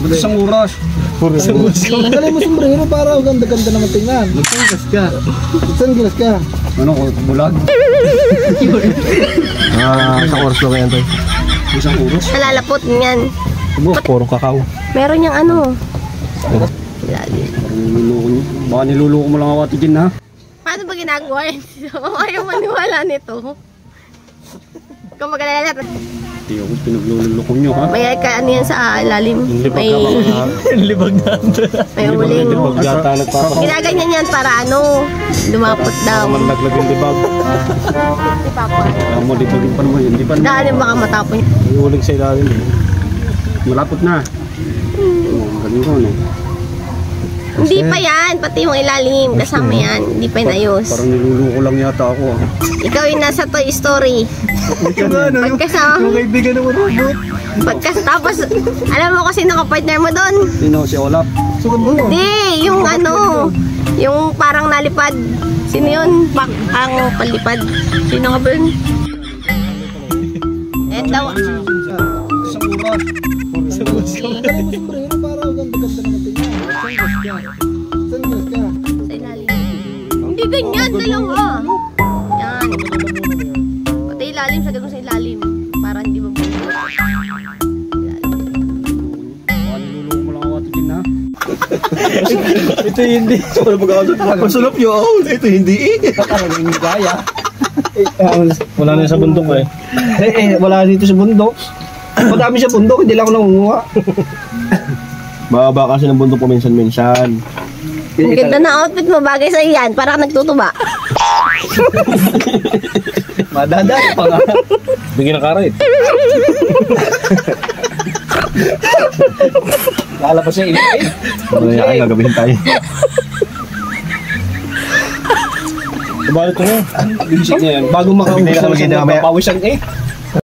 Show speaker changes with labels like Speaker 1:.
Speaker 1: Isang oras.
Speaker 2: Galing mo sombrero para ganda-ganda naman tingnan.
Speaker 1: Nagsangglas ka.
Speaker 2: Sunglass ka.
Speaker 1: Ano ko, bulag?
Speaker 3: Isang oras lang yan, Toy.
Speaker 1: Isang oras?
Speaker 4: Nalalapot niyan.
Speaker 3: Puro kakao.
Speaker 4: Meron niyang ano. Ilalim.
Speaker 1: Parang niluloko niyo. Baka niluloko mo lang ako Ate Jen, ha?
Speaker 4: Paano ba ginagawa yan? Ayaw maniwala nito. Kung mag-alala,
Speaker 1: Hindi ako pinagluloko niyo, ha?
Speaker 4: may ka ano yan sa ilalim. May
Speaker 3: Libag na.
Speaker 4: may uling.
Speaker 3: Libag yata nagpapakita.
Speaker 4: Ginaganyan yan para ano, lumapot daw.
Speaker 3: Naglag yung libag.
Speaker 4: Si Papa.
Speaker 1: Mo, libagin pa naman yun. Di pa naman.
Speaker 4: Dahil baka matapon.
Speaker 3: May uling sa ilalim.
Speaker 1: Malapot na. Galing ko, ano?
Speaker 4: Hindi pa yan, pati yung ilalim, kasama yan. Hindi pa inayos.
Speaker 1: Parang niluloko lang yata ako, ha?
Speaker 4: Ikaw yung nasa Toy Story. Pagkasama.
Speaker 2: Yung kaibigan ng robot.
Speaker 4: Tapos, alam mo kasi naka-partner mo doon.
Speaker 1: Sino? Si Olaf?
Speaker 2: Sukad mo.
Speaker 4: Hindi, yung ano, yung parang nalipad. Sino yun? Ang palipad. Sino nga ba yun? Eh daw.
Speaker 1: Isang oras.
Speaker 2: Galing mo sombrero para ganda-ganda naman tingnan. Sunglass ka.
Speaker 4: Sa ilalim. Hindi ganyan, dalawa. Yan. Pati ilalim, sa gagawin sa ilalim. Para hindi mabuhay.
Speaker 1: Baka niluloko mo lang ako Ate Jen, ha?
Speaker 3: Ito hindi.
Speaker 2: Pasulap yun. Ito hindi.
Speaker 1: Hindi kaya.
Speaker 3: Wala na sa bundok eh.
Speaker 2: Wala dito sa bundok. Madami sa bundok, hindi lang ako nangunguha.
Speaker 3: Bababa kasi ng bundok paminsan-minsan.
Speaker 4: Ang ganda na outfit mo, bagay sa iyan. Parang nagtutuba.
Speaker 2: Madadali pa nga.
Speaker 3: Bigyan ng karet.
Speaker 2: Lalabas siya init.
Speaker 3: Wala ay gagabihin tayo. Kumalit ko na.
Speaker 2: Bisik niya yan. Bago makauwi, papawisan eh.